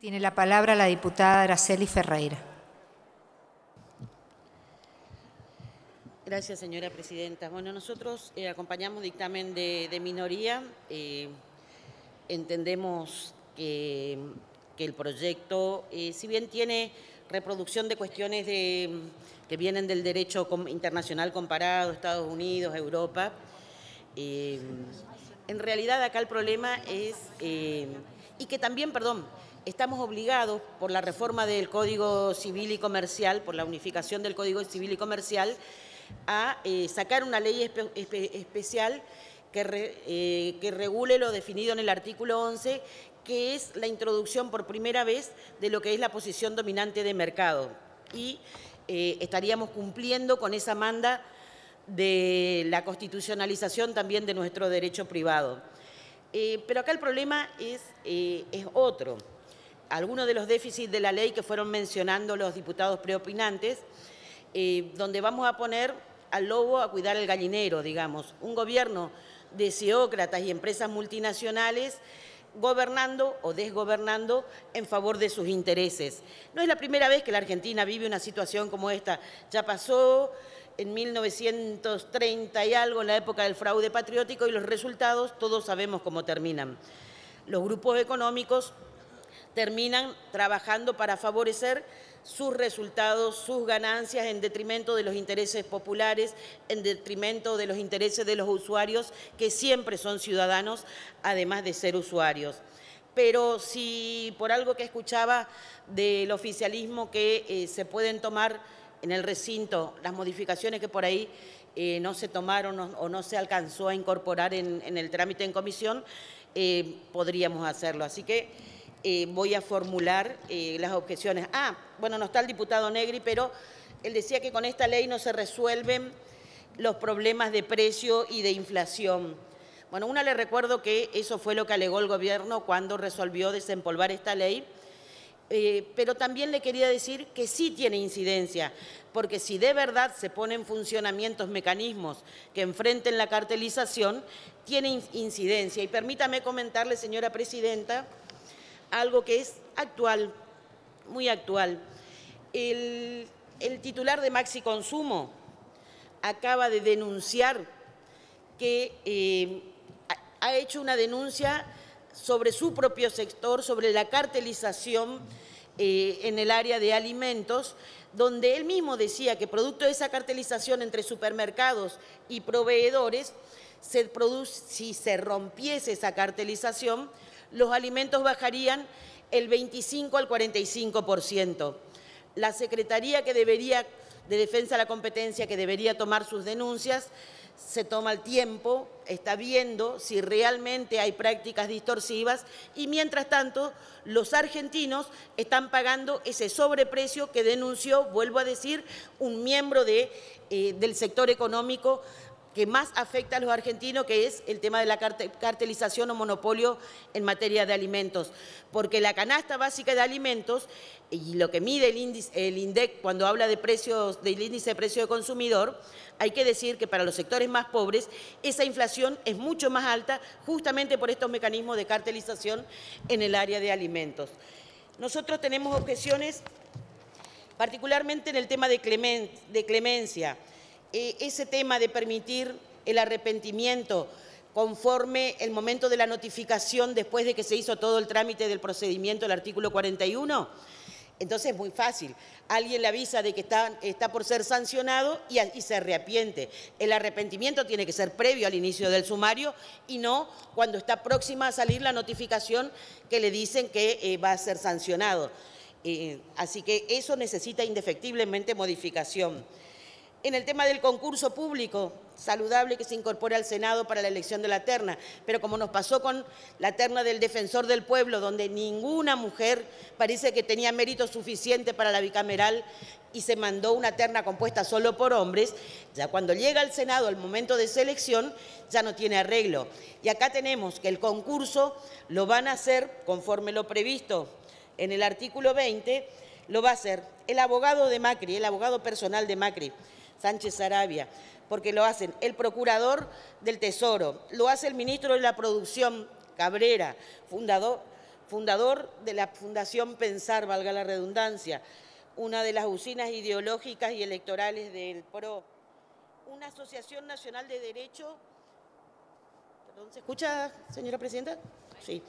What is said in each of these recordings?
Tiene la palabra la diputada Araceli Ferreira. Gracias, señora presidenta. Bueno, nosotros acompañamos dictamen de minoría. Entendemos que el proyecto, si bien tiene reproducción de cuestiones que vienen del derecho internacional comparado, Estados Unidos, Europa, en realidad acá el problema es, y que también, estamos obligados por la reforma del Código Civil y Comercial, por la unificación del Código Civil y Comercial, a sacar una ley especial que regule lo definido en el artículo 11, que es la introducción por primera vez de lo que es la posición dominante de mercado. Y estaríamos cumpliendo con esa manda de la constitucionalización también de nuestro derecho privado. Pero acá el problema es otro. Algunos de los déficits de la ley que fueron mencionando los diputados preopinantes, donde vamos a poner al lobo a cuidar el gallinero, digamos. Un gobierno de ceócratas y empresas multinacionales gobernando o desgobernando en favor de sus intereses. No es la primera vez que la Argentina vive una situación como esta. Ya pasó en 1930 y algo, en la época del fraude patriótico, y los resultados todos sabemos cómo terminan. Los grupos económicos terminan trabajando para favorecer sus resultados, sus ganancias, en detrimento de los intereses populares, en detrimento de los intereses de los usuarios, que siempre son ciudadanos, además de ser usuarios. Pero si por algo que escuchaba del oficialismo que se pueden tomar en el recinto las modificaciones que por ahí no se tomaron o no se alcanzó a incorporar en el trámite en comisión, podríamos hacerlo. Así que voy a formular las objeciones. Bueno, no está el diputado Negri, pero él decía que con esta ley no se resuelven los problemas de precio y de inflación. Bueno, le recuerdo que eso fue lo que alegó el gobierno cuando resolvió desempolvar esta ley, pero también le quería decir que sí tiene incidencia, porque si de verdad se ponen en funcionamiento mecanismos que enfrenten la cartelización, tiene incidencia. Y permítame comentarle, señora presidenta, algo que es actual, muy actual. El titular de Maxi Consumo acaba de denunciar que ha hecho una denuncia sobre su propio sector, sobre la cartelización en el área de alimentos, donde él mismo decía que producto de esa cartelización entre supermercados y proveedores, si se rompiese esa cartelización, los alimentos bajarían el 25 al 45%. La Secretaría de Defensa de la Competencia, que debería tomar sus denuncias, se toma el tiempo, está viendo si realmente hay prácticas distorsivas y, mientras tanto, los argentinos están pagando ese sobreprecio que denunció, vuelvo a decir, un miembro del sector económico que más afecta a los argentinos, que es el tema de la cartelización o monopolio en materia de alimentos. Porque la canasta básica de alimentos y lo que mide el INDEC cuando habla de precios, del índice de precio de consumidor, hay que decir que para los sectores más pobres esa inflación es mucho más alta justamente por estos mecanismos de cartelización en el área de alimentos. Nosotros tenemos objeciones particularmente en el tema de clemencia. Ese tema de permitir el arrepentimiento conforme el momento de la notificación después de que se hizo todo el trámite del procedimiento, el artículo 41, entonces es muy fácil. Alguien le avisa de que está por ser sancionado y se arrepiente. El arrepentimiento tiene que ser previo al inicio del sumario y no cuando está próxima a salir la notificación que le dicen que va a ser sancionado. Así que eso necesita indefectiblemente modificación. En el tema del concurso público, saludable que se incorpore al Senado para la elección de la terna, pero como nos pasó con la terna del Defensor del Pueblo, donde ninguna mujer parece que tenía mérito suficiente para la bicameral y se mandó una terna compuesta solo por hombres, ya cuando llega al Senado el momento de selección ya no tiene arreglo. Y acá tenemos que el concurso lo van a hacer conforme lo previsto en el artículo 20, lo va a hacer el abogado de Macri, el abogado personal de Macri, Sánchez Sarabia, porque lo hacen el procurador del Tesoro, lo hace el ministro de la Producción, Cabrera, fundador de la Fundación Pensar, valga la redundancia, una de las usinas ideológicas y electorales del PRO, una Asociación Nacional de Derecho. ¿Perdón, se escucha, señora presidenta? Sí.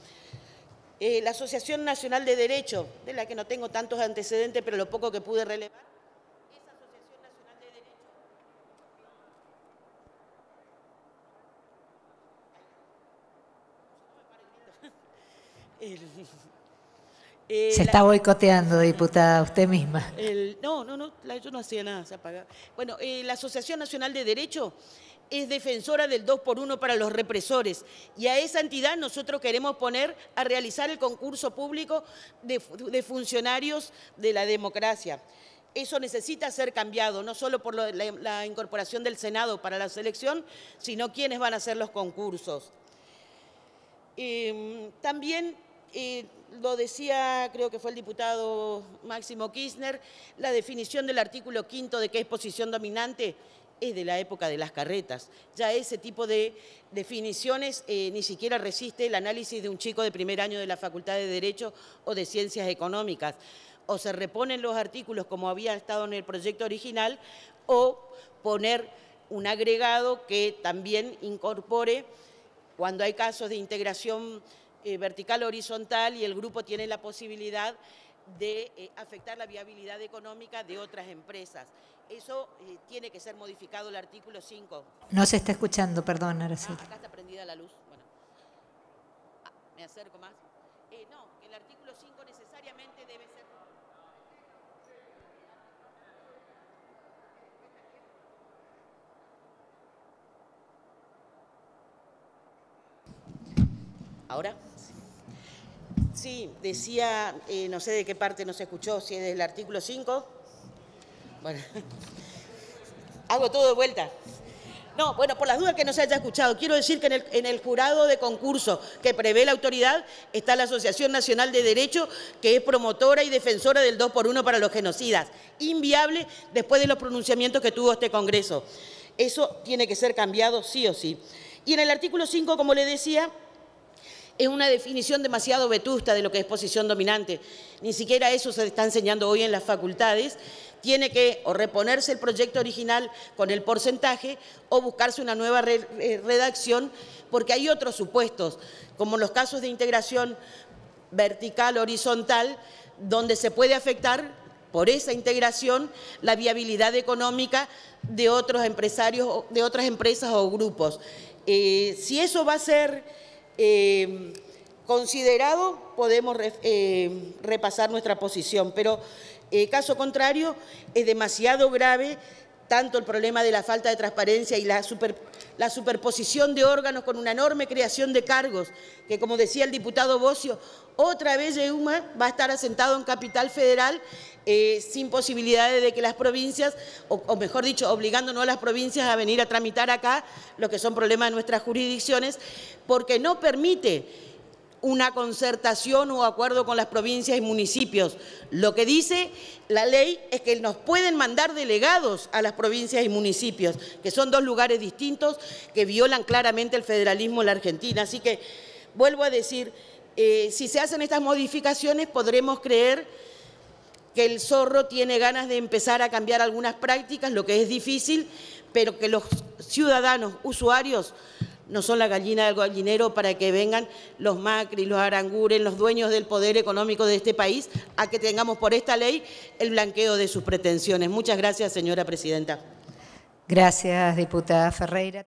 La Asociación Nacional de Derecho, de la que no tengo tantos antecedentes, pero lo poco que pude relevar. Esa Asociación Nacional de Derecho. Se está boicoteando, diputada, usted misma. No, yo no hacía nada, se apagaba. Bueno, la Asociación Nacional de Derecho es defensora del 2x1 para los represores y a esa entidad nosotros queremos poner a realizar el concurso público de funcionarios de la democracia. Eso necesita ser cambiado, no solo por la incorporación del Senado para la selección, sino quiénes van a hacer los concursos. También lo decía, creo que fue el diputado Máximo Kirchner, la definición del artículo 5 de qué es posición dominante es de la época de las carretas. Ya ese tipo de definiciones ni siquiera resiste el análisis de un chico de primer año de la Facultad de Derecho o de Ciencias Económicas. O se reponen los artículos como había estado en el proyecto original, o poner un agregado que también incorpore, cuando hay casos de integración vertical o horizontal y el grupo tiene la posibilidad de afectar la viabilidad económica de otras empresas. Eso tiene que ser modificado el artículo 5. No se está escuchando, perdón, Araceli. Acá está prendida la luz. Bueno. ¿Me acerco más? No, el artículo 5 necesariamente debe ser... ¿Ahora? Sí, decía, no sé de qué parte no se escuchó, si es del artículo 5. Bueno, hago todo de vuelta. No, bueno, por las dudas que no se haya escuchado, quiero decir que en el jurado de concurso que prevé la autoridad está la Asociación Nacional de Derecho, que es promotora y defensora del 2x1 para los genocidas. Inviable después de los pronunciamientos que tuvo este Congreso. Eso tiene que ser cambiado sí o sí. Y en el artículo 5, como le decía, es una definición demasiado vetusta de lo que es posición dominante. Ni siquiera eso se está enseñando hoy en las facultades. Tiene que o reponerse el proyecto original con el porcentaje o buscarse una nueva redacción, porque hay otros supuestos, como los casos de integración vertical, horizontal, donde se puede afectar por esa integración la viabilidad económica de otros empresarios, de otras empresas o grupos. Si eso va a ser considerado, podemos repasar nuestra posición, pero caso contrario, es demasiado grave tanto el problema de la falta de transparencia y la superposición de órganos con una enorme creación de cargos, que como decía el diputado Bocio, otra vez EUMA va a estar asentado en Capital Federal sin posibilidades de que las provincias, o mejor dicho, obligándonos a las provincias a venir a tramitar acá lo que son problemas de nuestras jurisdicciones, porque no permite una concertación o acuerdo con las provincias y municipios. Lo que dice la ley es que nos pueden mandar delegados a las provincias y municipios, que son dos lugares distintos que violan claramente el federalismo en la Argentina. Así que, vuelvo a decir, si se hacen estas modificaciones podremos creer que el zorro tiene ganas de empezar a cambiar algunas prácticas, lo que es difícil, pero que los ciudadanos, usuarios, no son la gallina del gallinero para que vengan los Macri, los Aranguren, los dueños del poder económico de este país, a que tengamos por esta ley el blanqueo de sus pretensiones. Muchas gracias, señora presidenta. Gracias, diputada Ferreira.